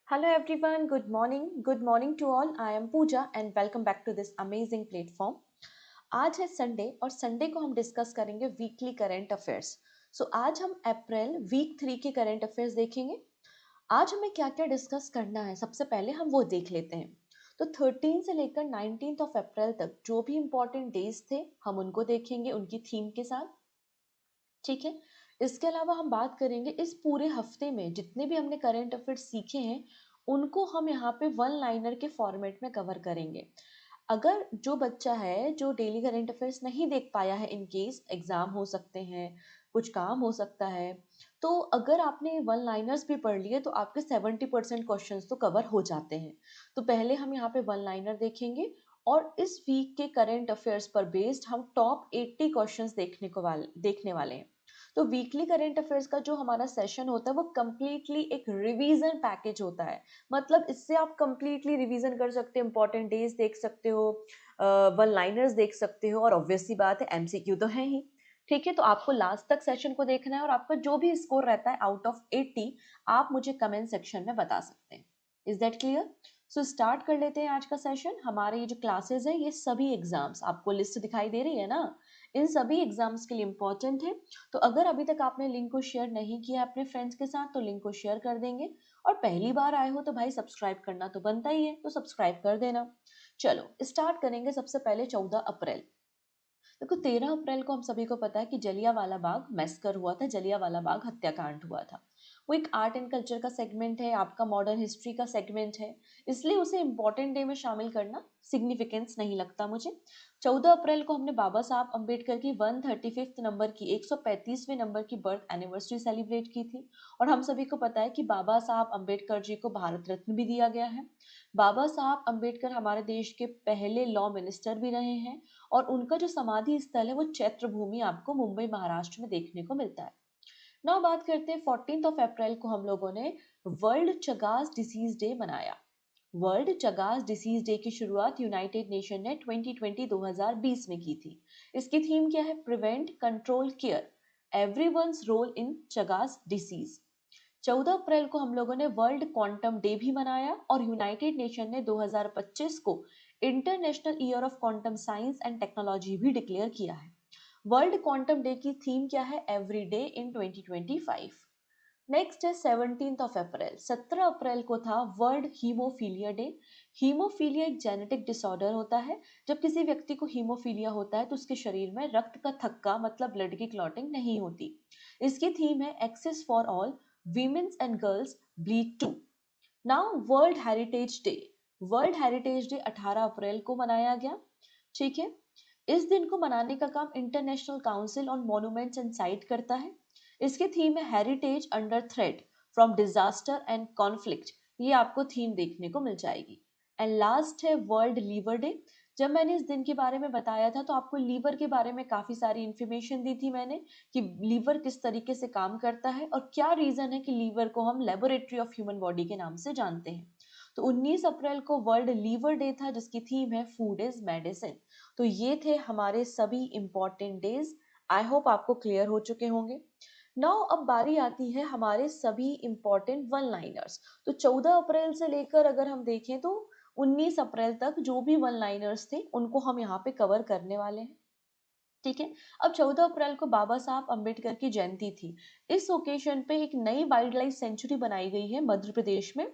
Hello everyone, good morning. Good morning to all. I am Pooja and welcome back to this amazing platform. आज है Sunday और Sunday को हम discuss करेंगे weekly current affairs. आज हम अप्रैल वीक 3 के करंट अफेयर्स देखेंगे। आज हमें क्या क्या डिस्कस करना है सबसे पहले हम वो देख लेते हैं। तो 13 से लेकर 19 ऑफ अप्रैल तक जो भी इंपॉर्टेंट डेज थे हम उनको देखेंगे उनकी थीम के साथ। ठीक है। इसके अलावा हम बात करेंगे इस पूरे हफ्ते में जितने भी हमने करंट अफेयर्स सीखे हैं उनको हम यहाँ पे वन लाइनर के फॉर्मेट में कवर करेंगे। अगर जो बच्चा है जो डेली करंट अफेयर्स नहीं देख पाया है, इन केस एग्जाम हो सकते हैं, कुछ काम हो सकता है, तो अगर आपने वन लाइनर्स भी पढ़ लिए तो आपके 70% क्वेश्चंस तो कवर हो जाते हैं। तो पहले हम यहाँ पे वन लाइनर देखेंगे और इस वीक के करंट अफेयर्स पर बेस्ड हम टॉप 80 क्वेश्चंस देखने वाले हैं। तो वीकली करंट अफेयर्स का जो हमारा सेशन होता है वो कम्प्लीटली एक रिवीजन पैकेज होता है। मतलब इससे आप कम्प्लीटली रिवीजन कर सकते हो, इंपॉर्टेंट डेज देख सकते हो, वन लाइनर्स देख सकते हो और ऑब्वियस सी बात है एमसीक्यू तो है ही। ठीक है, तो आपको लास्ट तक सेशन को देखना है और आपका जो भी स्कोर रहता है आउट ऑफ 80 आप मुझे कमेंट सेक्शन में बता सकते हैं। Is that clear? स्टार्ट कर लेते हैं आज का सेशन। हमारे ये जो क्लासेस है ये सभी एग्जाम्स, आपको लिस्ट दिखाई दे रही है ना, इन सभी एग्जाम्स के लिए इम्पोर्टेंट है। तो अगर अभी तक आपने लिंक को शेयर नहीं किया अपने फ्रेंड्स के साथ तो लिंक को शेयर कर देंगे। और पहली बार आए हो तो भाई सब्सक्राइब करना तो बनता ही है, तो सब्सक्राइब कर देना। चलो स्टार्ट करेंगे। सबसे पहले 14 अप्रैल। देखो 13 अप्रैल को हम सभी को पता है कि जलियांवाला बाग मैस्कर हुआ था, जलियांवाला बाग हत्याकांड हुआ था। वो एक आर्ट एंड कल्चर का सेगमेंट है, आपका मॉडर्न हिस्ट्री का सेगमेंट है, इसलिए उसे इम्पोर्टेंट डे में शामिल करना सिग्निफिकेंस नहीं लगता मुझे। 14 अप्रैल को हमने बाबा साहब अम्बेडकर की 135th नंबर की 135वें नंबर की बर्थ एनिवर्सरी सेलिब्रेट की थी। और हम सभी को पता है कि बाबा साहब अम्बेडकर जी को भारत रत्न भी दिया गया है। बाबा साहब अम्बेडकर हमारे देश के पहले लॉ मिनिस्टर भी रहे हैं और उनका जो समाधि स्थल है वो चैत्र भूमि आपको मुंबई महाराष्ट्र में देखने को मिलता है। ना बात करते हैं 14 अप्रैल को हम लोगों ने वर्ल्ड चगास डिसीज डे मनाया। वर्ल्ड चगास डिसीज डे की शुरुआत यूनाइटेड नेशन ने 2020 में की थी। इसकी थीम क्या है? Prevent, control, care, everyone's role in Chagas disease. 14 April को हम लोगों ने वर्ल्ड क्वांटम डे भी मनाया और यूनाइटेड नेशन ने 2025 को international year of quantum science and technology भी डिक्लेयर किया है। वर्ल्ड क्वांटम डे की थीम क्या है? Every day in 2025। नेक्स्ट है 17 अप्रैल। 17 अप्रैल को था वर्ल्ड हीमोफीलिया डे। हीमोफीलिया एक जेनेटिक डिसऑर्डर होता है। जब किसी व्यक्ति को हीमोफीलिया होता है तो उसके शरीर में रक्त का थक्का मतलब ब्लड की क्लॉटिंग नहीं होती। इसकी थीम है access for all, women's and girls bleed too. Now world heritage day. World heritage day 18 अप्रैल को मनाया गया। ठीक है, इस दिन को मनाने का काम international council on monuments and site करता है। इसकी थीम है heritage under threat from disaster and conflict. ये आपको थीम देखने को मिल जाएगी। एंड लास्ट है वर्ल्ड लीवर डे। जब मैंने इस दिन के बारे में बताया था तो आपको लीवर के बारे में काफी सारी इंफॉर्मेशन दी थी मैंने कि लीवर किस तरीके से काम करता है और क्या रीजन है कि लीवर को हम लेबोरेटरी ऑफ ह्यूमन बॉडी के नाम से जानते हैं। तो 19 अप्रैल को वर्ल्ड लीवर डे था जिसकी थीम है फूड इज मेडिसिन। तो ये थे हमारे सभी इंपॉर्टेंट डेज। आई होप आपको क्लियर हो चुके होंगे। नाउ अब बारी आती है हमारे सभी इंपॉर्टेंट वन लाइनर्स। तो 14 अप्रैल से लेकर अगर हम देखें तो 19 अप्रैल तक जो भी वन लाइनर्स थे उनको हम यहाँ पे कवर करने वाले हैं। ठीक है। अब 14 अप्रैल को बाबा साहब अम्बेडकर की जयंती थी। इस ओकेशन पे एक नई वाइल्ड लाइफ सेंचुरी बनाई गई है मध्य प्रदेश में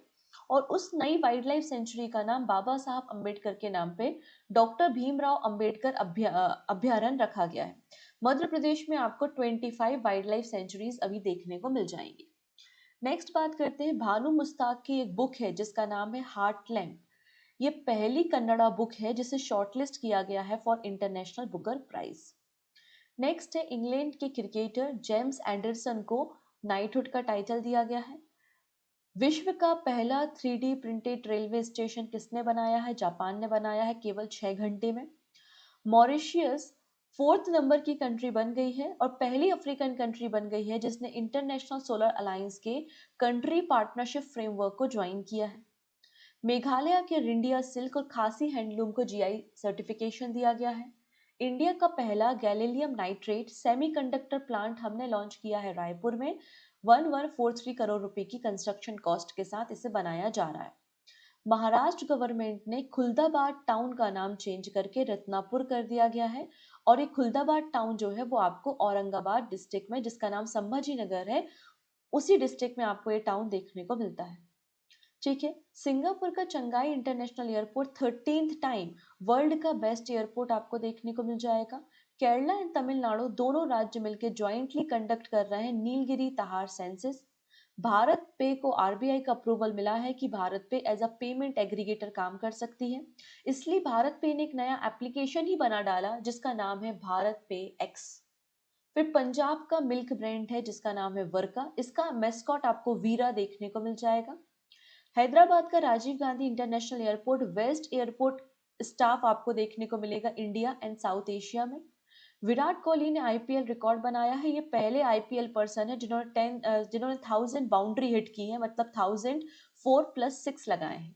और उस नई वाइल्ड लाइफ सेंचुरी का नाम बाबा साहब अम्बेडकर के नाम पे डॉक्टर भीमराव अम्बेडकर अभ्यारण्य रखा गया है। मध्य प्रदेश में आपको 25 वाइल्ड लाइफ सेंचुरीज अभी देखने को मिल जाएंगी। नेक्स्ट बात करते हैं भानु मुस्ताक की एक बुक है जिसका नाम है हार्टलैंड। ये पहली कन्नड़ा बुक है जिसे शॉर्टलिस्ट किया गया है for international Booker prize. Next है इंग्लैंड के क्रिकेटर जेम्स एंडरसन को नाइटहुड का टाइटल दिया गया है। विश्व का पहला 3D प्रिंटेड रेलवे स्टेशन किसने बनाया है? जापान ने बनाया है, केवल 6 घंटे में। मॉरिशियस 4th नंबर की कंट्री बन गई है और पहली अफ्रीकन कंट्री बन गई है जिसने इंटरनेशनल सोलर अलायंस के कंट्री पार्टनरशिप फ्रेमवर्क को ज्वाइन किया है। मेघालय के रिंडिया सिल्क और खासी हैंडलूम को जीआई सर्टिफिकेशन दिया गया है। इंडिया का पहला गैलीलियम नाइट्रेट सेमीकंडक्टर प्लांट हमने लॉन्च किया है रायपुर में। 1143 करोड़ रुपए की कंस्ट्रक्शन कॉस्ट के साथ इसे बनाया जा रहा है। महाराष्ट्र गवर्नमेंट ने खुलदाबाद टाउन का नाम चेंज करके रत्नापुर कर दिया गया है, और ये खुलदाबाद टाउन जो है वो आपको औरंगाबाद डिस्ट्रिक्ट में, जिसका नाम संभाजी नगर है, उसी डिस्ट्रिक्ट में आपको ये टाउन देखने को मिलता है। ठीक है, सिंगापुर का चंगाई international airport 13th time world का बेस्ट एयरपोर्ट आपको देखने को मिल जाएगा। केरला एंड तमिलनाडु दोनों राज्य मिलकर ज्वाइंटली कंडक्ट कर रहे हैं नीलगिरी तहार सेंसस। भारत पे को आरबीआई का अप्रूवल मिला है कि भारत पे एज अ पेमेंट एग्रीगेटर काम कर सकती है, इसलिए भारत पे ने एक नया एप्लीकेशन ही बना डाला जिसका नाम है भारत पे एक्स। फिर पंजाब का मिल्क ब्रांड है जिसका नाम है वर्का, इसका मेस्कॉट आपको वीरा देखने को मिल जाएगा। हैदराबाद का Rajiv Gandhi international airport west airport staff आपको देखने को मिलेगा इंडिया एंड साउथ एशिया में। विराट कोहली ने आईपीएल रिकॉर्ड बनाया है, ये पहले आईपीएल पर्सन है जिन्होंने 1000 बाउंड्री हिट की है, मतलब 1000 4+6 लगाए हैं।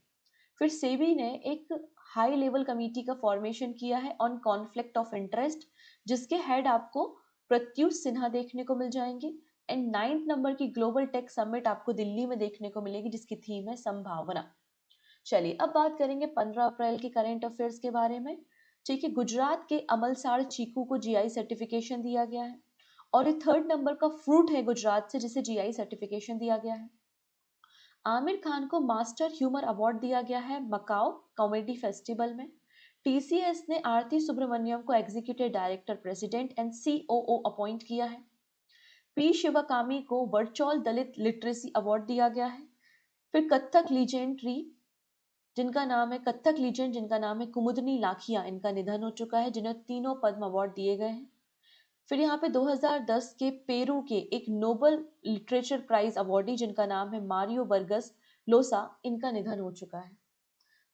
फिर सेबी ने एक हाई लेवल कमेटी का फॉर्मेशन किया है ऑन कॉन्फ्लिक्ट ऑफ इंटरेस्ट, जिसके हेड आपको प्रत्युष सिन्हा देखने को मिल जाएंगे। एंड 9th नंबर की ग्लोबल टेक समिट आपको दिल्ली में देखने को मिलेगी जिसकी थीम है संभावना। चलिए अब बात करेंगे 15 अप्रैल के करंट अफेयर्स के बारे में। ठीक है, गुजरात के अमलसाड़ चीकू को जीआई सर्टिफिकेशन दिया गया है, और ये 3rd नंबर का फ्रूट है गुजरात से जिसे जीआई सर्टिफिकेशन दिया गया है। आमिर खान को मास्टर ह्यूमर अवार्ड दिया गया है मकाओ कॉमेडी फेस्टिवल में। टीसीएस ने आरती सुब्रमण्यम को executive director president and COO appoint किया है। पी शिवकामी को वर्चुअल दलित लिटरेसी अवार्ड दिया गया है। फिर कथक लीजेंड जिनका नाम है कुमुदनी लाखिया, इनका निधन हो चुका है, जिन्हें तीनों पद्म अवार्ड दिए गए हैं। फिर यहाँ पे 2010 के पेरू के एक नोबल लिटरेचर प्राइज अवार्डी जिनका नाम है मारियो बर्गस लोसा, इनका निधन हो चुका है।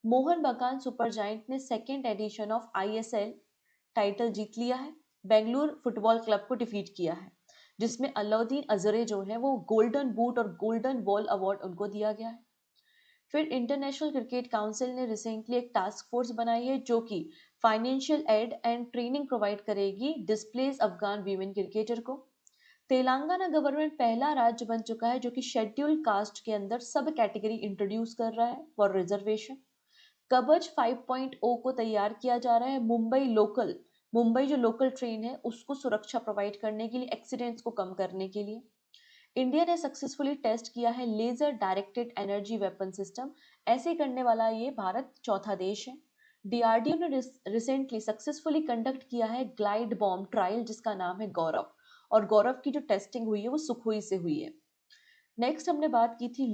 मोहन बगान सुपर जायंट ने 2nd edition of ISL title जीत लिया है, बेंगलुरु फुटबॉल क्लब को डिफीट किया है, जिसमें अलाउद्दीन अजरे जो है वो गोल्डन बूट और गोल्डन बॉल अवार्ड उनको दिया गया है। फिर इंटरनेशनल क्रिकेट काउंसिल ने रिसेंटली एक टास्क फोर्स बनाई है जो कि financial aid and training provide करेगी डिस्प्लेस अफगान वीमेन क्रिकेटर को। तेलंगाना गवर्नमेंट पहला राज्य बन चुका है जो कि शेड्यूल्ड कास्ट के अंदर सब कैटेगरी इंट्रोड्यूस कर रहा है फॉर रिजर्वेशन। कवच 5.0 को तैयार किया जा रहा है मुंबई जो लोकल ट्रेन है उसको सुरक्षा प्रोवाइड करने के लिए, एक्सीडेंट्स को कम करने के लिए। इंडिया ने सक्सेसफुली टेस्ट किया है laser directed energy weapon system, ऐसे करने वाला ये भारत चौथा देश है। डीआरडीओ ने रिसेंटली सक्सेसफुली कंडक्ट किया है ग्लाइड बॉम्ब ट्रायल जिसका नाम है गौरव, और गौरव की जो टेस्टिंग हुई है वो सुखोई से हुई है। नेक्स्ट हमने बात की थी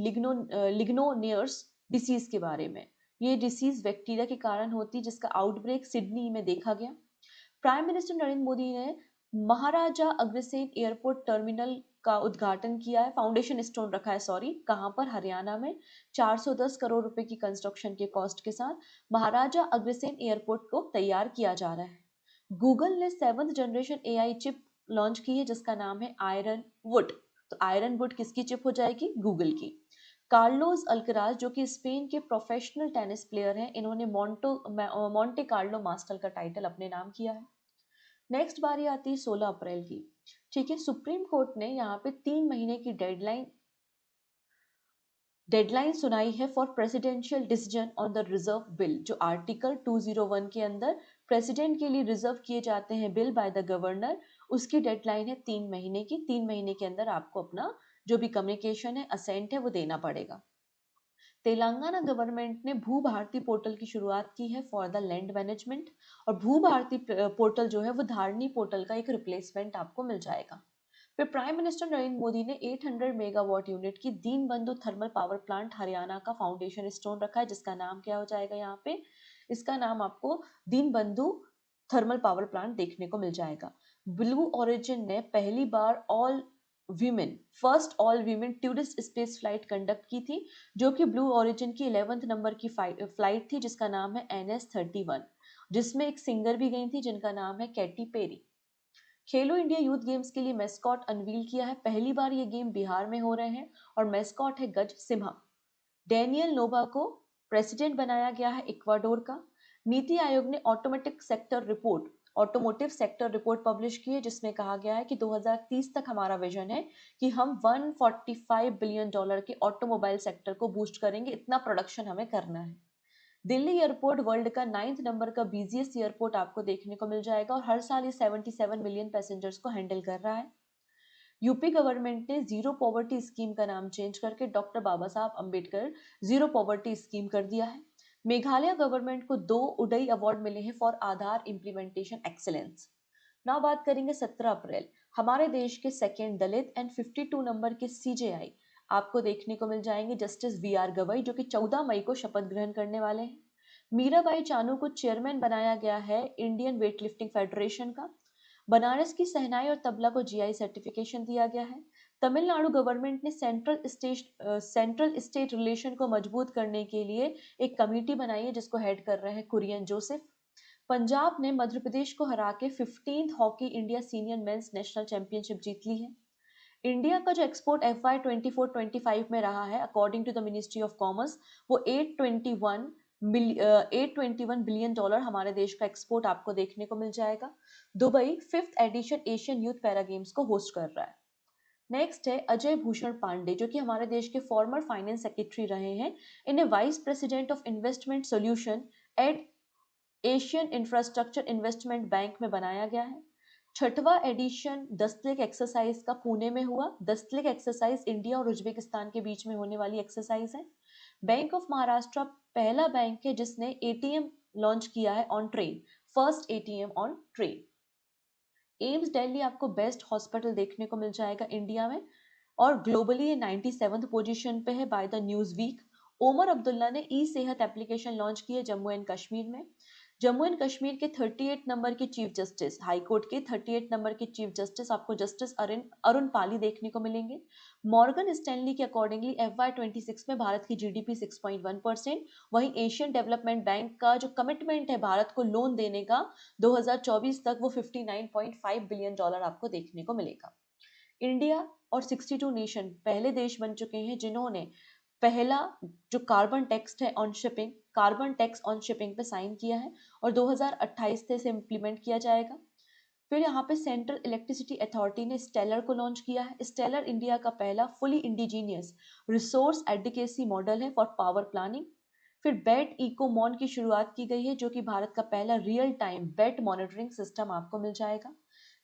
लिग्नोनियर्स डिसीज के बारे में। ये डिसीज बैक्टीरिया के कारण होती है जिसका आउटब्रेक सिडनी में देखा गया। प्राइम मिनिस्टर नरेंद्र मोदी ने महाराजा अग्रसेन एयरपोर्ट टर्मिनल का उद्घाटन किया है, फाउंडेशन स्टोन रखा है, कहां पर, हरियाणा में। 410 करोड़ रुपए की कंस्ट्रक्शन के कॉस्ट के साथ महाराजा अग्रसेन एयरपोर्ट को तैयार किया जा रहा है। गूगल ने 7th generation AI chip launch की है जिसका नाम है आयरन वुड। तो आयरन वुड किसकी चिप हो जाएगी? गूगल की। कार्लोस अल्कराज जो कि स्पेन के प्रोफेशनल टेनिस प्लेयर हैं, इन्होंने मोंटे कार्लो मास्टर का टाइटल अपने नाम किया है। नेक्स्ट बारी आती है 16 अप्रैल की। ठीक है, सुप्रीम कोर्ट ने यहाँ पे 3 महीने की डेडलाइन सुनाई है for presidential decision on the reserve bill, जो आर्टिकल 201 के अंदर प्रेसिडेंट के लिए रिजर्व किए जाते हैं बिल बाय द गवर्नर, उसकी डेडलाइन है 3 महीने की। 3 महीने के अंदर आपको अपना जो भी कम्युनिकेशन है, असेंट है, वो देना पड़ेगा। तेलंगाना गवर्नमेंट ने भू भारती पोर्टल की शुरुआत की है फॉर द लैंड मैनेजमेंट, और भू भारती पोर्टल जो है वो धारणी पोर्टल का एक रिप्लेसमेंट आपको मिल जाएगा। फिर प्राइम मिनिस्टर नरेंद्र मोदी ने 800 मेगावाट यूनिट की Deenbandhu thermal power plant Haryana का फाउंडेशन स्टोन रखा है जिसका नाम क्या हो जाएगा? यहाँ पे इसका नाम आपको दीनबंधु थर्मल पावर प्लांट देखने को मिल जाएगा। ब्लू ओरिजिन ने पहली बार first all women tourist space flight conduct की थी, जो कि ब्लू ओरिजिन की 11th नंबर की फ्लाइट थी जिसका नाम है NS-31, जिसमें एक सिंगर भी गई थी जिनका नाम है कैटी पेरी। खेलो इंडिया यूथ गेम्स के लिए मैस्कॉट अनवील किया है, पहली बार ये गेम बिहार में हो रहे हैं, और मैस्कॉट है गज सिम्हा। डेनियल नोवा को प्रेसिडेंट बनाया गया है इक्वाडोर का। नीति आयोग ने automatic sector report automotive sector report publish की है जिसमें कहा गया है कि 2030 तक हमारा विजन है कि हम $145 बिलियन के ऑटोमोबाइल सेक्टर को बूस्ट करेंगे, इतना प्रोडक्शन हमें करना है। दिल्ली एयरपोर्ट वर्ल्ड का 9th नंबर का बिजिएस्ट एयरपोर्ट आपको देखने को मिल जाएगा और हर साल ये 77 मिलियन पैसेंजर्स को हैंडल कर रहा है। यूपी गवर्नमेंट ने जीरो पॉवर्टी स्कीम का नाम चेंज करके डॉक्टर बाबा साहब अंबेडकर जीरो पॉवर्टी स्कीम कर दिया है। मेघालय गवर्नमेंट को 2 उडई अवार्ड मिले हैं for Aadhaar implementation excellence. Now बात करेंगे 17 अप्रैल, हमारे देश के सेकेंड दलित एंड 52 नंबर के सीजेआई आपको देखने को मिल जाएंगे जस्टिस वी.आर. गवई, जो कि 14 मई को शपथ ग्रहण करने वाले हैं। मीराबाई चानू को चेयरमैन बनाया गया है इंडियन वेटलिफ्टिंग फेडरेशन का। बनारस की शहनाई और तबला को जीआई सर्टिफिकेशन दिया गया है। तमिलनाडु गवर्नमेंट ने सेंट्रल स्टेट रिलेशन को मजबूत करने के लिए एक कमेटी बनाई है जिसको हेड कर रहे हैं कुरियन जोसेफ। पंजाब ने मध्य प्रदेश को हरा के 15th hockey India senior men's national championship जीत ली है। इंडिया का जो एक्सपोर्ट FY 24-25 में रहा है according to the ministry of commerce, वो 821 बिलियन डॉलर हमारे देश का एक्सपोर्ट आपको देखने को मिल जाएगा। Dubai 5th edition Asian youth para games को होस्ट कर रहा है। नेक्स्ट है अजय भूषण पांडे, जो कि हमारे देश के फॉर्मर फाइनेंस सेक्रेटरी रहे हैं। इन्हें vice president of investment solution at Asian infrastructure investment bank में बनाया गया है। छठवां एडिशन दस्तलिक एक्सरसाइज का पुणे में हुआ। दस्तलिक एक्सरसाइज इंडिया और उज्बेकिस्तान के बीच में होने वाली एक्सरसाइज है। बैंक ऑफ महाराष्ट्र पहला बैंक है जिसने एटीएम लॉन्च किया है on train, first ATM on train. AIIMS Delhi आपको बेस्ट हॉस्पिटल देखने को मिल जाएगा इंडिया में और ग्लोबली ये 97th पोजीशन पे है by the Newsweek. Omar Abdullah ने ई सेहत एप्लीकेशन लॉन्च की है जम्मू एंड कश्मीर में। जम्मू एंड कश्मीर के 38 नंबर के चीफ जस्टिस, हाईकोर्ट के 38 नंबर के चीफ जस्टिस आपको जस्टिस अरुण पाली देखने को मिलेंगे। मॉर्गन स्टैनली के अकॉर्डिंगली FY 26 में भारत की जीडीपी 6.1%, वहीं एशियन डेवलपमेंट बैंक का जो कमिटमेंट है भारत को लोन देने का 2024 तक, वो $59.5 बिलियन आपको देखने को मिलेगा। इंडिया और 62 नेशन पहले देश बन चुके हैं जिन्होंने पहला जो कार्बन टैक्स ऑन शिपिंग पे साइन किया है और 2028 से इसे इम्प्लीमेंट किया जाएगा। फिर यहाँ पे सेंट्रल इलेक्ट्रिसिटी अथॉरिटी ने स्टेलर को लॉन्च किया है। स्टेलर इंडिया का पहला fully indigenous resource adequacy model है फॉर पावर प्लानिंग। फिर बेट इकोमॉन की शुरुआत की गई है जो कि भारत का पहला रियल टाइम बेट मॉनिटरिंग सिस्टम आपको मिल जाएगा।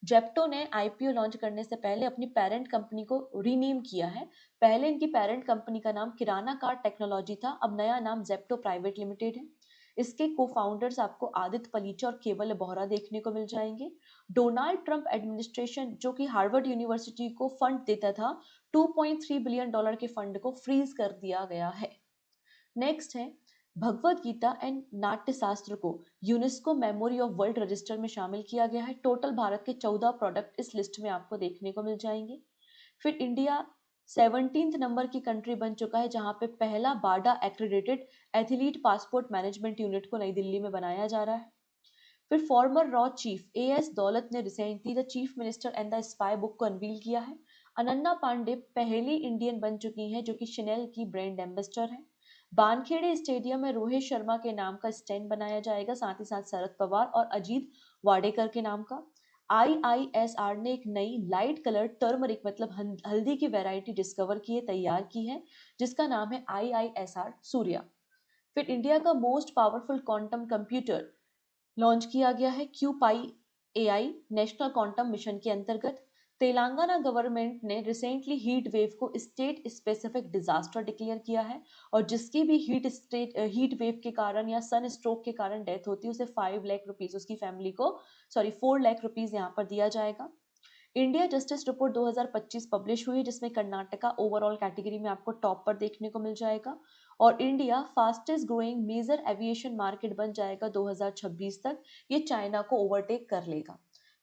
जेप्टो ने आईपीओ लॉन्च करने से पहले अपनी पेरेंट कंपनी को रीनेम किया है। पहले इनकी पेरेंट कंपनी का नाम किराना कार्ड टेक्नोलॉजी था, अब नया नाम जेप्टो प्राइवेट लिमिटेड है। इसके को फाउंडर्स आपको आदित्य पलीचा और केवल बोहरा देखने को मिल जाएंगे। डोनाल्ड ट्रंप एडमिनिस्ट्रेशन जो कि हार्वर्ड यूनिवर्सिटी को फंड देता था, $2.3 बिलियन के फंड को फ्रीज कर दिया गया है। नेक्स्ट है भगवत गीता एंड नाट्य शास्त्र को UNESCO memory of world register में शामिल किया गया है। टोटल भारत के 14 प्रोडक्ट इस लिस्ट में आपको देखने को मिल जाएंगे। फिर इंडिया 17th नंबर की कंट्री बन चुका है जहां पे पहला WADA accredited athlete passport management unit को नई दिल्ली में बनाया जा रहा है। फिर फॉर्मर रॉ चीफ AS दौलत ने recently the chief minister and the spy book को अनवील किया है। अनन्या पांडे पहली इंडियन बन चुकी हैं जो कि शनेल की ब्रांड एम्बेसडर है। वानखेड़े स्टेडियम में रोहित शर्मा के नाम का स्टैंड बनाया जाएगा, साथ ही साथ शरद पवार और अजीत वाडेकर के नाम का। IISR ने एक नई लाइट कलर टर्मरिक मतलब हल्दी की वैरायटी डिस्कवर की है, तैयार की है, जिसका नाम है IISR सूर्या। फिर इंडिया का most powerful quantum computer launch किया गया है QPI AI national quantum mission के अंतर्गत। तेलंगाना गवर्नमेंट ने रिसेंटली हीट वेव को स्टेट स्पेसिफिक डिजास्टर डिक्लेयर किया है और जिसकी भी हीट वेव के कारण या सन स्ट्रोक के कारण डेथ होती है उसे 5 लाख रुपीज उसकी फैमिली को 4 लाख रुपीज यहाँ पर दिया जाएगा। इंडिया जस्टिस रिपोर्ट 2025 पब्लिश हुई है जिसमें कर्नाटका ओवरऑल कैटेगरी में आपको टॉप पर देखने को मिल जाएगा और India fastest growing major aviation market बन जाएगा 2026 तक, ये चाइना को ओवरटेक कर लेगा।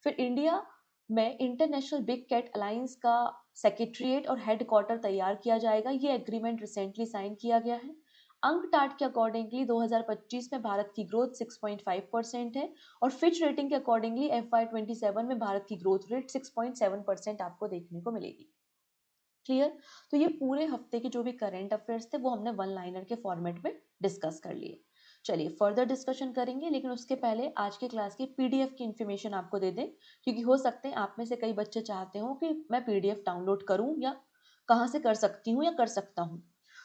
फिर इंडिया में इंटरनेशनल बिग कैट अलायंस का सेक्रेटरीट और हेडक्वार्टर तैयार किया जाएगा, ये एग्रीमेंट रिसेंटली साइन किया गया है। अंकटाट के अकॉर्डिंगली 2025 में भारत की ग्रोथ 6.5% है और फिच रेटिंग के अकॉर्डिंगली FY 27 में भारत की ग्रोथ रेट 6.7% आपको देखने को मिलेगी। क्लियर? तो ये पूरे हफ्ते के जो भी करंट अफेयर्स थे वो हमने वन लाइनर के फॉर्मेट में डिस्कस कर लिए। चलिए फर्दर डिस्कशन करेंगे, लेकिन उसके पहले आज के क्लास की पीडीएफ की इन्फॉर्मेशन आपको दे दें, क्योंकि हो सकते हैं आप में से कई बच्चे चाहते हो कि मैं पीडीएफ डाउनलोड करूं या कहाँ से कर सकती हूँ या कर सकता हूँ।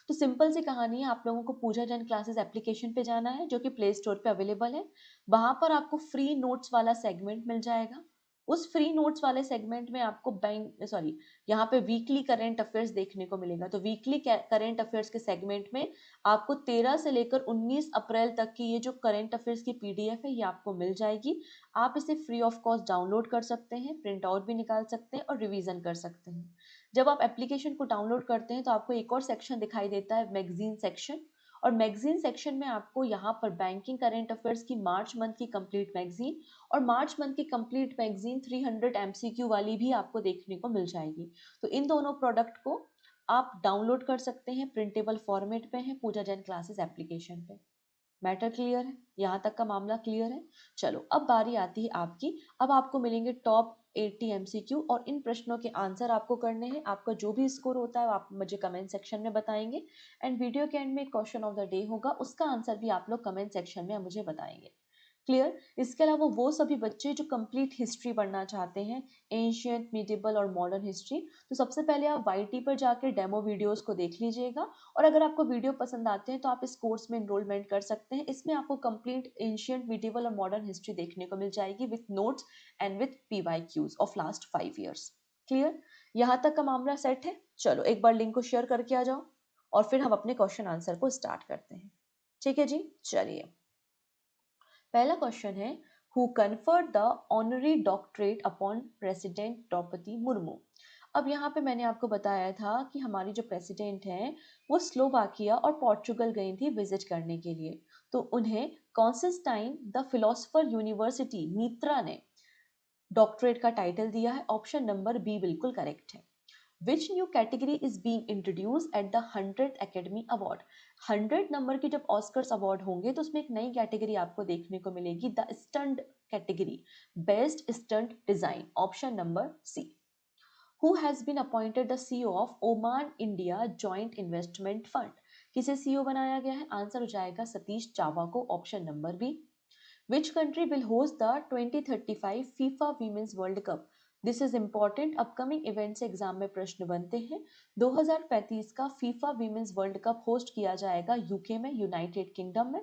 तो सिंपल सी कहानी है, आप लोगों को पूजा जैन क्लासेस एप्लीकेशन पे जाना है जो कि प्ले स्टोर पे अवेलेबल है। वहां पर आपको फ्री नोट्स वाला सेगमेंट मिल जाएगा। उस फ्री नोट्स वाले सेगमेंट में आपको यहाँ पे वीकली करंट अफेयर्स देखने को मिलेगा। तो वीकली करंट अफेयर्स के सेगमेंट में आपको 13 से लेकर 19 अप्रैल तक की ये जो करंट अफेयर्स की पीडीएफ है ये आपको मिल जाएगी। आप इसे फ्री ऑफ कॉस्ट डाउनलोड कर सकते हैं, प्रिंट आउट भी निकाल सकते हैं और रिवीजन कर सकते हैं। जब आप एप्लीकेशन को डाउनलोड करते हैं तो आपको एक और सेक्शन दिखाई देता है, मैगजीन सेक्शन। और मैगजीन सेक्शन में आपको यहाँ पर बैंकिंग करंट अफेयर्स की मार्च मंथ की कंप्लीट मैगजीन और मार्च मंथ की कंप्लीट मैगजीन 300 एमसीक्यू वाली भी आपको देखने को मिल जाएगी। तो इन दोनों प्रोडक्ट को आप डाउनलोड कर सकते हैं, प्रिंटेबल फॉर्मेट पे है पूजा जैन क्लासेस एप्लीकेशन पे। मैटर क्लियर है? यहाँ तक का मामला क्लियर है? चलो अब बारी आती है आपकी। अब आपको मिलेंगे टॉप 80 एमसीक्यू और इन प्रश्नों के आंसर आपको करने हैं। आपका जो भी स्कोर होता है आप मुझे कमेंट सेक्शन में बताएंगे एंड वीडियो के एंड में क्वेश्चन ऑफ द डे होगा, उसका आंसर भी आप लोग कमेंट सेक्शन में मुझे बताएंगे। क्लियर? इसके अलावा वो सभी बच्चे जो कंप्लीट हिस्ट्री पढ़ना चाहते हैं, एंशियंट, मिडिवल और मॉडर्न हिस्ट्री, तो सबसे पहले आप वाईटी पर जाकर डेमो वीडियोस को देख लीजिएगा। और अगर आपको वीडियो पसंद आते हैं तो आप इस कोर्स में एनरोलमेंट कर सकते हैं। इसमें आपको कंप्लीट एंशियंट, मिडिवल और मॉडर्न हिस्ट्री देखने को मिल जाएगी with notes and with PYQs of last 5 years. Clear? यहाँ तक का मामला सेट है? चलो एक बार लिंक को शेयर करके आ जाओ और फिर हम अपने क्वेश्चन आंसर को स्टार्ट करते हैं। ठीक है जी, चलिए पहला क्वेश्चन है, who conferred the honorary doctorate upon president Droupadi Murmu. अब यहाँ पे मैंने आपको बताया था कि हमारी जो प्रेसिडेंट हैं वो स्लोवाकिया और पोर्चुगल गई थी विजिट करने के लिए। तो उन्हें कॉन्स्टेंटाइन द फिलोसफर यूनिवर्सिटी नीत्रा ने डॉक्टरेट का टाइटल दिया है। ऑप्शन नंबर बी बिल्कुल करेक्ट है। Which new category is being introduced at the 100th Academy Award? 100 number की जब ऑस्कर्स अवार्ड होंगे तो उसमें एक नई कैटेगरी आपको देखने को मिलेगी, the stunt category, best stunt design. Option number C. Who has been appointed the CEO of Oman India Joint Investment Fund? किसे सीईओ बनाया गया है? आंसर हो जाएगा सतीश चावा को। Option number B. Which country will host the 2035 FIFA Women's World Cup? This is important, upcoming event से exam में प्रश्न बनते हैं। 2035 का FIFA women's world cup host किया जाएगा यूके में, यूनाइटेड किंगडम में।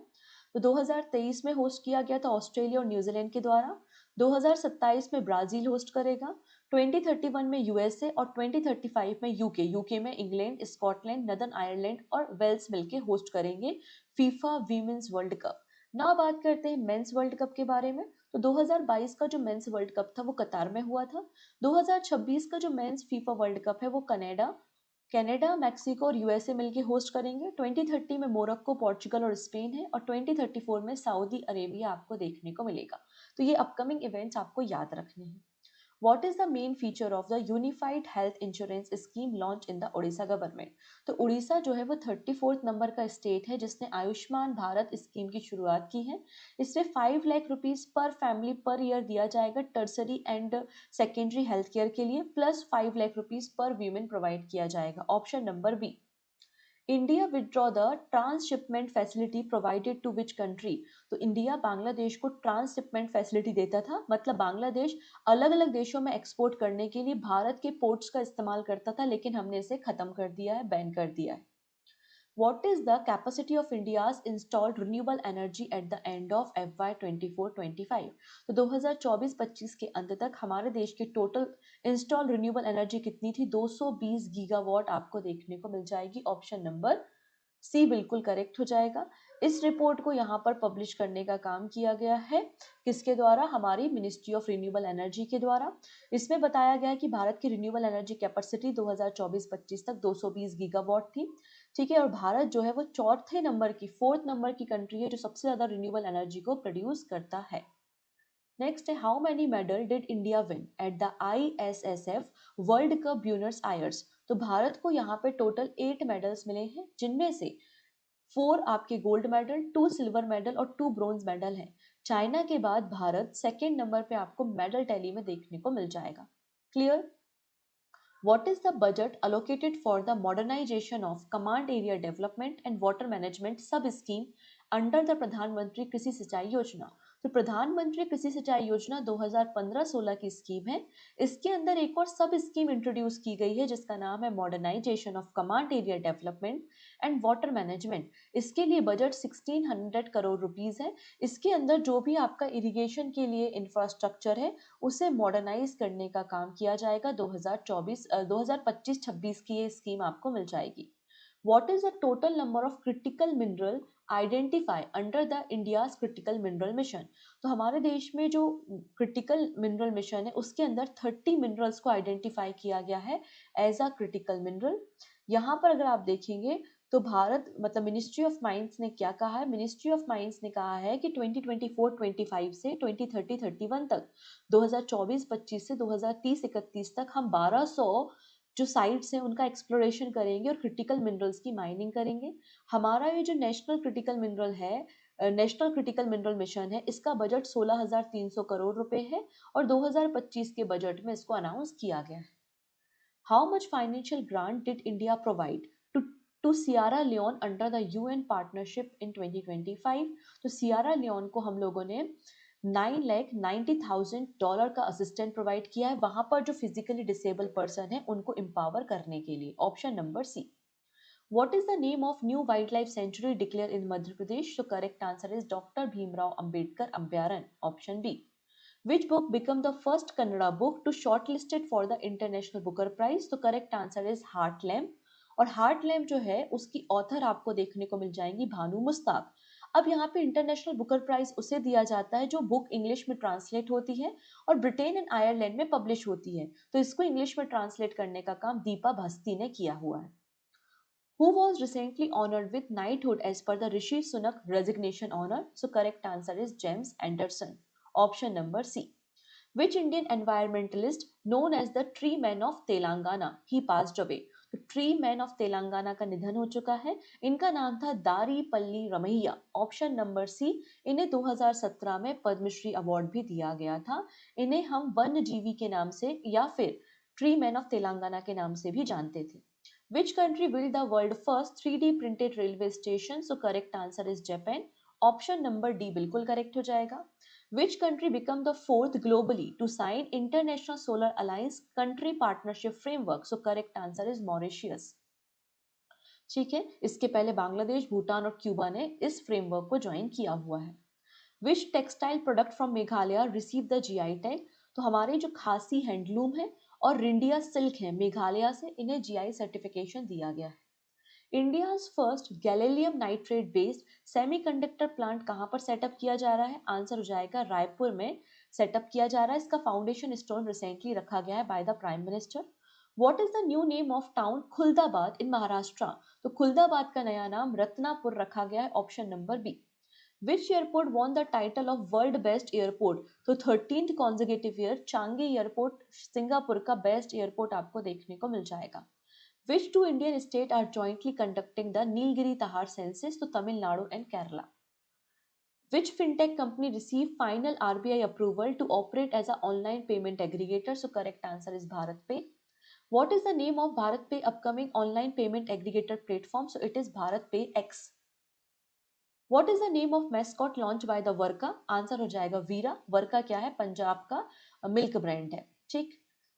तो 2023 में होस्ट किया गया था ऑस्ट्रेलिया और न्यूजीलैंड के द्वारा। 2027 में ब्राजील होस्ट करेगा, 2031 में यूएसए और 2035 में यूके में इंग्लैंड, स्कॉटलैंड, नदर्न आयरलैंड और वेल्स मिलके होस्ट करेंगे फीफा वीमेंस वर्ल्ड कप। ना बात करते हैं मेंस वर्ल्ड कप के बारे में। तो 2022 का जो मेंस वर्ल्ड कप था वो कतार में हुआ था। 2026 का जो मेंस फीफा वर्ल्ड कप है वो कनाडा, मैक्सिको और यूएसए मिलके होस्ट करेंगे। 2030 में मोरक्को, पोर्चुगल और स्पेन है और 2034 में सऊदी अरेबिया आपको देखने को मिलेगा। तो ये अपकमिंग इवेंट्स आपको याद रखने हैं। What is the main feature of the Unified Health Insurance Scheme launched in the Odisha government? तो उड़ीसा जो है वो 34th नंबर का स्टेट है जिसने आयुष्मान भारत स्कीम की शुरुआत की है। इसमें 5 lakh rupees per family per year दिया जाएगा tertiary and secondary health care के लिए, plus 5 lakh rupees per women provide किया जाएगा। Option number B. India withdraw the transshipment facility provided to which country? तो इंडिया बांग्लादेश को ट्रांसशिपमेंट फैसिलिटी देता था, मतलब बांग्लादेश अलग अलग देशों में एक्सपोर्ट करने के लिए भारत के पोर्ट्स का इस्तेमाल करता था, लेकिन हमने इसे खत्म कर दिया है, बैन कर दिया है। What is the capacity of India's installed renewable energy at the end of FY 24-25? तो 2024-25 के अंत तक हमारे देश की टोटल इंस्टॉल रिन्यूएबल एनर्जी कितनी थी? 220 गीगावाट आपको देखने को मिल जाएगी। ऑप्शन नंबर सी बिल्कुल करेक्ट हो जाएगा। इस रिपोर्ट को यहाँ पर पब्लिश करने का काम किया गया है किसके द्वारा? हमारी मिनिस्ट्री ऑफ रिन्यूएबल एनर्जी के द्वारा। इसमें बताया गया है कि भारत की रिन्यूएबल एनर्जी कैपेसिटी 2024-25 तक 220 गीगावाट थी। ठीक है, और भारत जो है वो फोर्थ नंबर की कंट्री है जो सबसे ज्यादा रिन्यूएबल एनर्जी को प्रोड्यूस करता है। नेक्स्ट है, how many medal did India win at the ISSF world cup Buenos Aires? तो भारत को यहाँ पे टोटल 8 मेडल्स मिले हैं, जिनमें से 4 आपके गोल्ड मेडल, 2 सिल्वर मेडल और 2 ब्रोंज मेडल हैं। चाइना के बाद भारत सेकेंड नंबर पे आपको मेडल टैली में देखने को मिल जाएगा। Clear? What is the budget allocated for the modernization of command area development and water management sub scheme under the प्रधानमंत्री कृषि सिंचाई योजना। तो प्रधानमंत्री कृषि सिंचाई योजना 2015-16 की स्कीम है। इसके अंदर एक और सब स्कीम इंट्रोड्यूस की गई है जिसका नाम है modernization of command area development and water management. इसके लिए बजट 1600 करोड़ रुपीस है। इसके अंदर जो भी आपका इरिगेशन के लिए इंफ्रास्ट्रक्चर है उसे मॉडर्नाइज करने का काम किया जाएगा। 2025-26 की ये स्कीम आपको मिल जाएगी। What is the total number of critical mineral identify under the India's critical mineral mission? तो हमारे देश में जो critical mineral mission है उसके अंदर 30 minerals को identify किया गया है as a critical mineral। यहाँ पर अगर आप देखेंगे तो भारत मतलब मिनिस्ट्री ऑफ माइंस ने क्या कहा है, मिनिस्ट्री ऑफ माइंस ने कहा है कि 2024-25 से 2030-31 तक, 2024-25 से 2030-31 तक हम 1200 जो साइट्स हैं उनका एक्सप्लोरेशन करेंगे और क्रिटिकल मिनरल्स की माइनिंग करेंगे। हमारा ये जो नेशनल क्रिटिकल मिनरल है, नेशनल क्रिटिकल मिनरल मिशन है, इसका बजट 16,300 करोड़ रुपए है और 2025 के बजट में इसको अनाउंस किया गया है। How much financial grant did India provide to Sierra Leone under the UN partnership in 2025? तो सियरा लियोन को हम लोगों ने $9,90,000 का असिस्टेंट प्रोवाइड किया है वहां पर जो फिजिकली डिसेबल पर्सन है उनको एम्पावर करने के लिए। Option number C. What is the name of new wildlife sanctuary declared in Madhya Pradesh? So correct answer is Dr. Bhimrao Ambedkar Ambyaran. Option B. Which book became the first Kannada book to shortlisted for the International Booker Prize? तो correct answer is Heart Lamb। और heart lamp जो है उसकी author आपको देखने को मिल जाएंगी भानु मुस्ताक। अब यहाँ पे इंटरनेशनल बुकर प्राइज उसे दिया जाता है जो बुक इंग्लिश में ट्रांसलेट होती है और ब्रिटेन एंड आयरलैंड में पब्लिश होती है, तो इसको इंग्लिश में ट्रांसलेट करने का काम दीपा भस्ती ने किया हुआ है। Who was recently honored with knighthood as per the Rishi Sunak resignation honor? So correct answer is James Anderson. Option number C. Which Indian environmentalist known as the Tree Man of Telangana? He passed away. तो tree man of Telangana का निधन हो चुका है। इनका नाम था दारी पल्ली रमैया। ऑप्शन नंबर सी। इन्हें 2017 में पद्मश्री अवार्ड भी दिया गया था। इन्हें हम वन्य जीवी के नाम से या फिर ट्री मैन ऑफ तेलंगाना के नाम से भी जानते थे। Which country built the world first 3D printed railway station? So correct answer is Japan. Option number D बिल्कुल करेक्ट हो जाएगा। Which country became the fourth globally to sign International Solar Alliance Country Partnership Framework? So correct answer is Mauritius। ठीक है, इसके पहले बांग्लादेश, भूटान और Cuba ने इस फ्रेमवर्क को ज्वाइन किया हुआ है। Which textile product from Meghalaya received the GI tag? तो हमारे जो खासी हैंडलूम है और रिंडिया सिल्क है मेघालय से, इन्हें जीआई सर्टिफिकेशन दिया गया है। India's first gallium nitrate based semiconductor plant कहां पर सेटअप किया जा रहा है? आंसर हो जाएगा रायपुर में सेटअप किया जा रहा है। इसका फाउंडेशन स्टोन रिसेंटली रखा गया है by the prime minister. What is the new name of town Khuldabad in Maharashtra? तो खुलदाबाद का नया नाम रत्नापुर रखा गया है। Option number B. Which airport won the title of World Best Airport? तो 13th consecutive year Changi airport Singapore का बेस्ट एयरपोर्ट आपको देखने को मिल जाएगा। Which two Indian states are jointly conducting the Nilgiri Tahar census? तो Tamil Nadu and Kerala। Which fintech company received final RBI approval to operate as an online payment aggregator? So correct answer is BharatPe। What is the name of BharatPe upcoming online payment aggregator platform? So it is BharatPe X। What is the name of mascot launched by the वर्का? Answer हो जाएगा वीरा। वर्का क्या है? पंजाब का milk brand है। ठीक।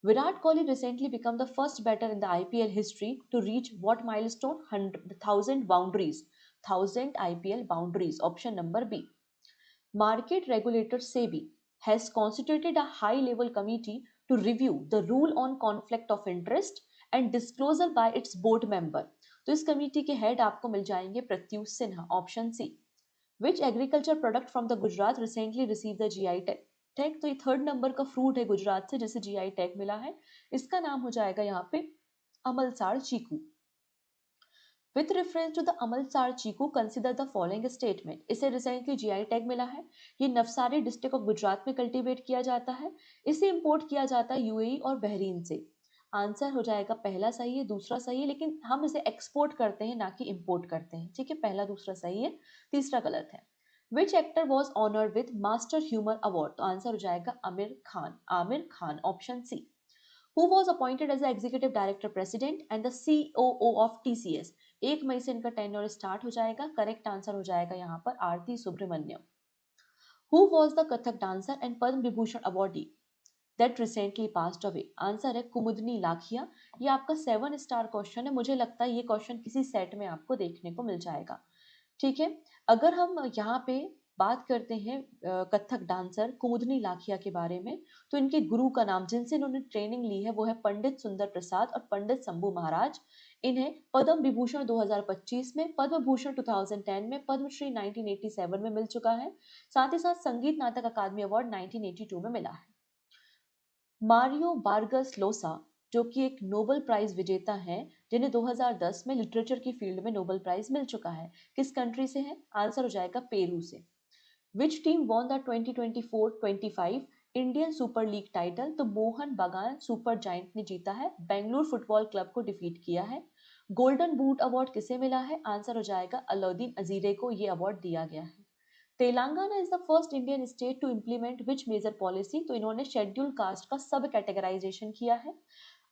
Virat Kohli recently become the first batter in the IPL history to reach what milestone? 1,000 boundaries. 1,000 IPL boundaries. Option number B. Market regulator SEBI has constituted a high-level committee to review the rule on conflict of interest and disclosure by its board member. तो इस committee के head आपको मिल जाएंगे Pratyush Sinha. Option C. Which agriculture product from the Gujarat recently receive the GI tag? तो ये third number का fruit है गुजरात से जिसे जीआई टैग मिला है। इसका नाम हो जाएगा यहाँ पे Amalsad chikoo. With reference to the Amalsad chikoo, consider the following statement। इसे रिसेंटली जीआई टैग मिला है। ये नवसारी डिस्ट्रिक्ट ऑफ गुजरात में कल्टीवेट किया जाता है। इसे इंपोर्ट किया जाता है यूएई और बहरीन से। आंसर हो जाएगा पहला सही है, दूसरा सही है, लेकिन हम इसे एक्सपोर्ट करते हैं ना कि इंपोर्ट करते हैं। ठीक है, पहला दूसरा सही है, तीसरा गलत है। Which actor was honoured with master humour award? तो आंसर हो जाएगा Aamir Khan. Aamir Khan. Option C. Who was appointed as the executive director president and the COO of TCS? 1 मई से इनका टेन्योर स्टार्ट हो जाएगा। करेक्ट आंसर हो जाएगा यहाँ पर Aarti Subramaniam. Who was the Kathak dancer and Padma Vibhushan awardee that recently passed away? Answer है कुमुदनी लाखिया। ये आपका 7 स्टार क्वेश्चन है, मुझे लगता है ये क्वेश्चन किसी सेट में आपको देखने को मिल जाएगा। ठीक है, अगर हम यहाँ पे बात करते हैं कथक डांसर कुमुदनी लाखिया के बारे में, तो इनके गुरु का नाम, जिनसे इन्होंने ट्रेनिंग ली है, वो है पंडित सुंदर प्रसाद और पंडित शंभू महाराज। इन्हें पद्म विभूषण 2025 में, पद्म भूषण 2010 में, पद्मश्री 1987 में मिल चुका है। साथ ही साथ संगीत नाटक अकादमी अवार्ड 1982 में मिला है। मारियो बार्गस लोसा, जो कि एक नोबेल प्राइज विजेता हैं, जिन्हें 2010 में लिटरेचर की फील्ड में नोबेल प्राइज मिल चुका है, किस कंट्री से है? आंसर हो जाएगा पेरू से। Which team won the 2024-25 Indian super league title? तो मोहन बागान सुपर जायंट ने जीता है, बेंगलुरु फुटबॉल क्लब को डिफीट किया है। गोल्डन बूट अवार्ड किसे मिला है? आंसर हो जाएगा अलाउद्दीन अजीरे को ये अवार्ड दिया गया है। Telangana is the first Indian state to implement which major policy? तो इन्होंने शेड्यूल कास्ट का सब कैटेगराइजेशन किया है।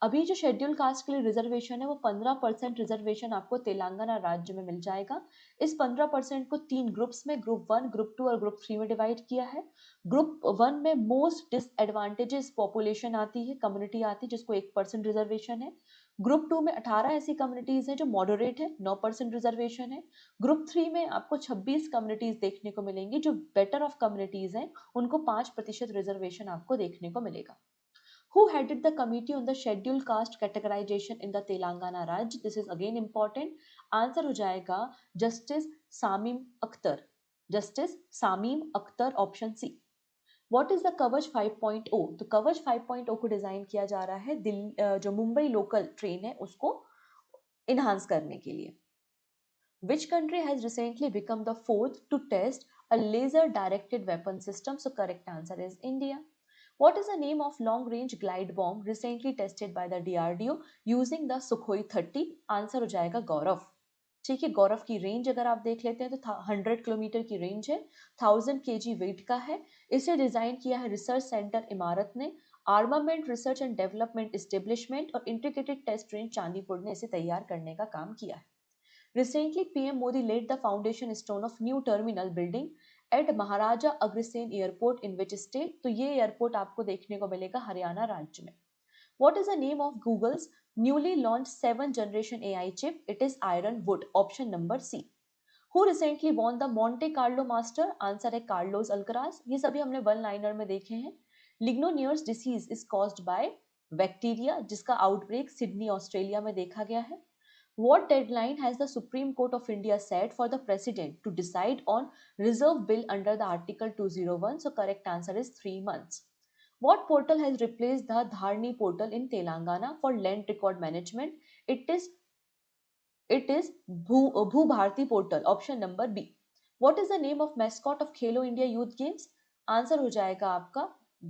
अभी जो शेड्यूल कास्ट के लिए रिजर्वेशन है, वो 15% रिजर्वेशन आपको तेलंगाना राज्य में मिल जाएगा। इस 15% को 3 ग्रुप्स में, ग्रुप 1, ग्रुप 2 और ग्रुप 3 में डिवाइड किया है। ग्रुप 1 में मोस्ट डिसएडवांटेजेस पॉपुलेशन आती है, कम्युनिटी आती है, जिसको 1% रिजर्वेशन है। ग्रुप 2 में 18 ऐसी कम्युनिटीज है जो मॉडरेट है, 9% रिजर्वेशन है। ग्रुप 3 में आपको 26 कम्युनिटीज देखने को मिलेंगी, जो बेटर ऑफ कम्युनिटीज हैं, उनको 5% रिजर्वेशन आपको देखने को मिलेगा। Who headed the committee on the scheduled caste categorization in the Telangana Raj? This is again important. Answer हो जाएगा justice Shamim Akhtar. Justice Shamim Akhtar, option C. What is the कवच 5.0? तो कवच 5.0 को डिजाइन किया जा रहा है दिल्ली, जो मुंबई लोकल ट्रेन है उसको इनहांस करने के लिए। Which country has recently become the fourth to test a laser directed weapon system? So correct answer is India. What is the name of long range glide bomb recently tested by the DRDO using the Sukhoi 30? Answer हो जाएगा गौरव। ठीक है, गौरव की range अगर आप देख लेते हैं तो 100 किलोमीटर की रेंज है, 1000 kg वेट का है। इसे डिजाइन किया है रिसर्च सेंटर इमारत ने। Armament research and development establishment और इंटीग्रेटेड टेस्ट रेंज चांदीपुर ने इसे तैयार करने का काम किया है। Recently, PM Modi laid the foundation stone of new terminal building at Maharaja Agrasen Airport in which state? तो ये एयरपोर्ट आपको देखने को मिलेगा हरियाणा राज्य में। What is the name of Google's newly launched 7th generation AI chip? It is Ironwood, option number C. Who recently won the Monte Carlo Master? Answer है Carlos Alcaraz. ये सभी हमने वन लाइनर में देखे हैं। Legionnaires' disease is caused by bacteria, जिसका outbreak Sydney Australia में देखा गया है। What deadline has the Supreme Court of India set for the President to decide on reserve bill under the Article 201? So correct answer is 3 months. What portal has replaced the Dharni portal in Telangana for land record management? It is Bhu Bharti portal, option number B. What is the name of mascot of Khelo India Youth Games? Answer हो जाएगा आपका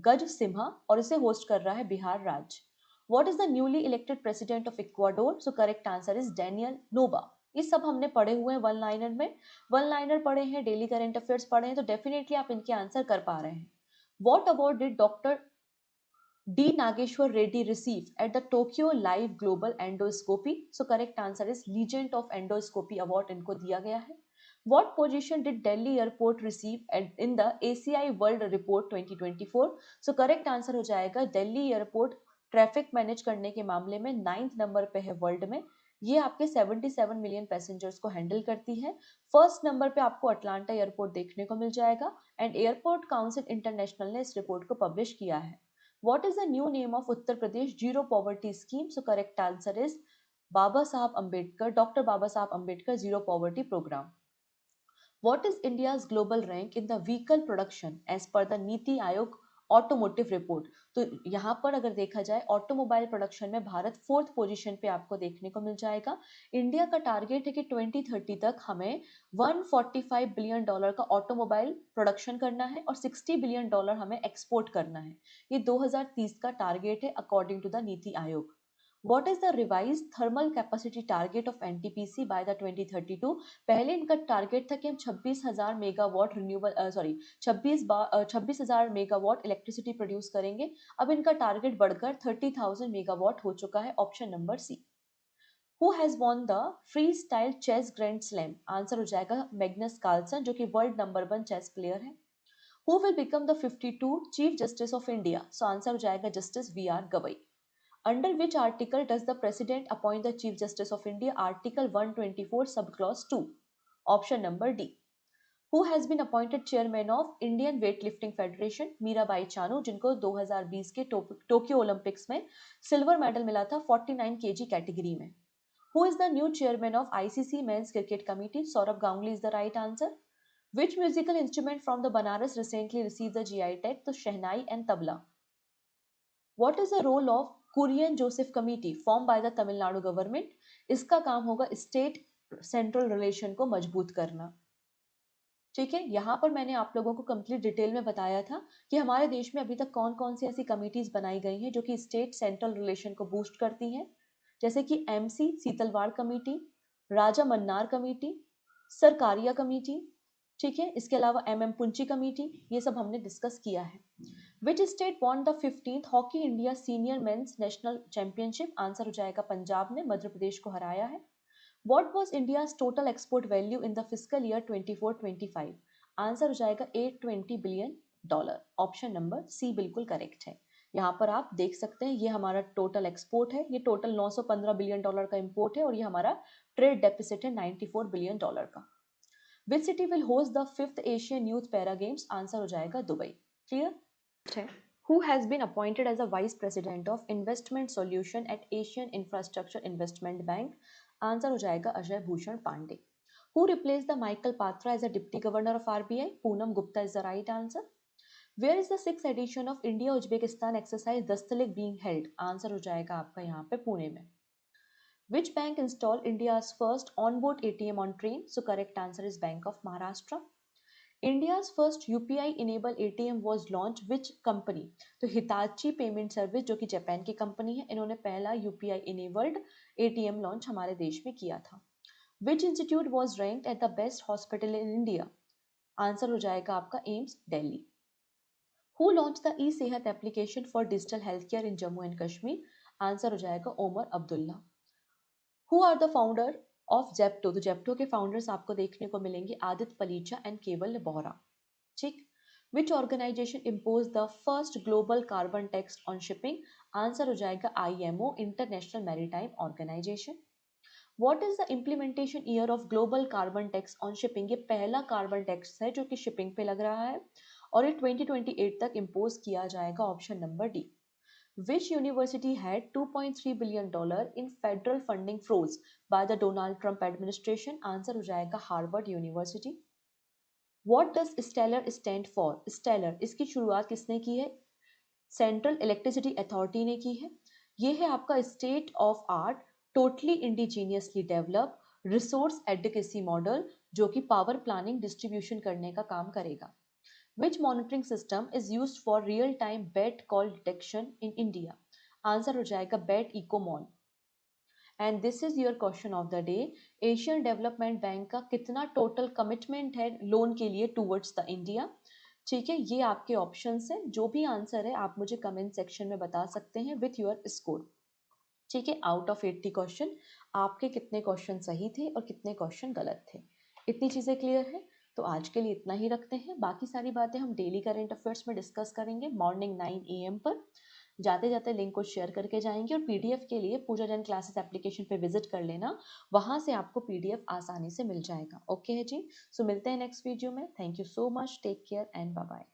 गज सिम्हा, और इसे host कर रहा है बिहार राज्य। What is the newly elected president of Ecuador? So correct answer is Daniel Noboa. ये सब हमने पढ़े हुए हैं वन लाइनर में। वन लाइनर पढ़े हैं, डेली करंट अफेयर्स पढ़े हैं, तो डेफिनेटली आप इनके आंसर कर पा रहे हैं। What award did doctor D. Nageshwar Reddy received at the Tokyo Live Global Endoscopy? So correct answer is Legend of Endoscopy Award इनको दिया गया है। What position did Delhi Airport receive in the ACI World Report 2024? So correct answer हो जाएगा Delhi airport traffic manage करने के मामले में 9th नंबर पे है वर्ल्ड में। ये आपके 77 मिलियन पैसेंजर्स को हैंडल करती है। फर्स्ट नंबर पे आपको अटलांटा एयरपोर्ट देखने को मिल जाएगा, एंड एयरपोर्ट काउंसिल इंटरनेशनल ने इस रिपोर्ट को पब्लिश किया है। What is the new name of Uttar Pradesh Zero Poverty Scheme? So correct answer is Baba Sahab Ambedkar, Dr. Baba Sahab Ambedkar Zero Poverty Program. What is India's global rank in the vehicle production as per the NITI Aayog automotive report? तो यहाँ पर अगर देखा जाए automobile production में Bharat 4th position पे आपको देखने को मिल जाएगा। इंडिया का टारगेट है कि 2030 तक हमें $145 बिलियन का ऑटोमोबाइल प्रोडक्शन करना है और $60 बिलियन हमें एक्सपोर्ट करना है। ये 2030 का टारगेट है according to the NITI Aayog. What is the revised thermal capacity target of NTPC by the 2032? पहले इनका टारगेट था कि हम 26,000 megawatt renewable 26,000 megawatt electricity produce करेंगे। अब इनका टारगेट बढ़कर 30,000 मेगावाट हो चुका है, option number C. Who has won the free style chess grand slam? Answer हो जाएगा मैग्नस कार्लसन, जो कि वर्ल्ड नंबर 1 चेस प्लेयर है। Who will become the 52 chief justice of India? So answer हो जाएगा justice V R Gavai. Under which article does the president appoint the chief justice of India? Article 124 sub clause 2, option number D. Who has been appointed chairman of Indian weight lifting federation? Mirabai Chanu, जिनको 2020 के Tokyo Olympics में silver medal मिला था 49 KG category में। Who is the new chairman of ICC Men's Cricket Committee? Saurabh Ganguly is the right answer. Which musical instrument from the Banaras recently received the GI tag? तो शहनाई and tabla. What is the role of Kurian Joseph Committee formed by the Tamil Nadu government? इसका काम होगा state central relation को मजबूत करना। ठीक है, यहाँ पर मैंने आप लोगों को कंप्लीट डिटेल में बताया था कि हमारे देश में अभी तक कौन कौन सी ऐसी कमिटीज बनाई गई हैं जो कि स्टेट सेंट्रल रिलेशन को बूस्ट करती हैं, जैसे कि एमसी सीतलवाड़ कमेटी, राजा मन्नार कमेटी, सरकारिया कमेटी, ठीक है, इसके अलावा एमएम पुंची कमेटी, ये सब हमने डिस्कस किया है। Which state won the 15th hockey India senior men's national championship? Answer हो जाएगा पंजाब ने मध्य प्रदेश को हराया है। What was India's total export value in the fiscal year 24-25? Answer हो जाएगा $820 बिलियन। ऑप्शन नंबर सी बिल्कुल करेक्ट है। यहाँ पर आप देख सकते हैं ये हमारा टोटल एक्सपोर्ट है, ये टोटल $915 बिलियन का इंपोर्ट है, और ये हमारा ट्रेड डेफिसिट है $94 बिलियन का। Which city will host the 5th Asian youth para games? Answer हो जाएगा Dubai. Clear? Who has been appointed as a vice president of investment solution at Asian Infrastructure Investment Bank? Answer हो जाएगा Ajay Bhushan Pandey. Who replaced the Michael Patra as a deputy governor of RBI? Poonam Gupta is the right answer. Where is the 6th edition of India Uzbekistan exercise Dastalik being held? Answer हो जाएगा आपका यहाँ पे पुणे में। Which bank installed India's first onboard ATM on train? So correct answer is Bank of Maharashtra. India's first UPI enabled ATM was launched which company? तो Hitachi payment service, जो कि Japan की कंपनी है, इन्होंने पहला UPI enabled ATM लॉन्च हमारे देश में किया था। Which institute was ranked at the best hospital in India? Answer हो जाएगा आपका AIIMS Delhi. Who launched the e-सेहत application for digital healthcare in Jammu and Kashmir? Answer हो जाएगा Omar Abdullah. Who are the founder of Zepto? तो जेप्टो के founders आपको देखने को मिलेंगे आदित्य पलीचा एंड केवल बोहरा। ठीक। Which organization impose the first global carbon tax on shipping? Answer हो जाएगा IMO international maritime organization. What is the implementation year of global carbon tax on shipping? ये पहला कार्बन टैक्स है जो कि शिपिंग पे लग रहा है, और ये 2028 तक इम्पोज किया जाएगा। Option number D. Which university had $2.3 billion in federal funding froze by the Donald Trump administration? Answer हो जाएगा Harvard university. What does Stellar stand for? Stellar इसकी शुरुआत किसने की है? सेंट्रल इलेक्ट्रिसिटी अथॉरिटी ने की है। ये है आपका state of art totally indigenously develop resource advocacy model, जो कि पावर प्लानिंग डिस्ट्रीब्यूशन करने का काम करेगा। Which monitoring system is used for real-time bat call detection in India? Answer हो जाएगा bat ecomon. And this is your question of the day. Asian development bank का कितना टोटल कमिटमेंट है loan के लिए टूवर्ड्स द इंडिया? ठीक है, ये आपके ऑप्शंस है। जो भी आंसर है आप मुझे कमेंट सेक्शन में बता सकते हैं विथ योर स्कोर। ठीक है, आउट ऑफ 80 क्वेश्चन आपके कितने क्वेश्चन सही थे और कितने क्वेश्चन गलत थे, इतनी चीज़ें क्लियर है। तो आज के लिए इतना ही रखते हैं, बाकी सारी बातें हम डेली करंट अफेयर्स में डिस्कस करेंगे मॉर्निंग 9 AM पर। जाते जाते लिंक को शेयर करके जाएंगे, और PDF के लिए पूजा जैन क्लासेस एप्लीकेशन पे विजिट कर लेना, वहाँ से आपको PDF आसानी से मिल जाएगा। ओके है जी, सो मिलते हैं नेक्स्ट वीडियो में। Thank you so much, take care and bye bye.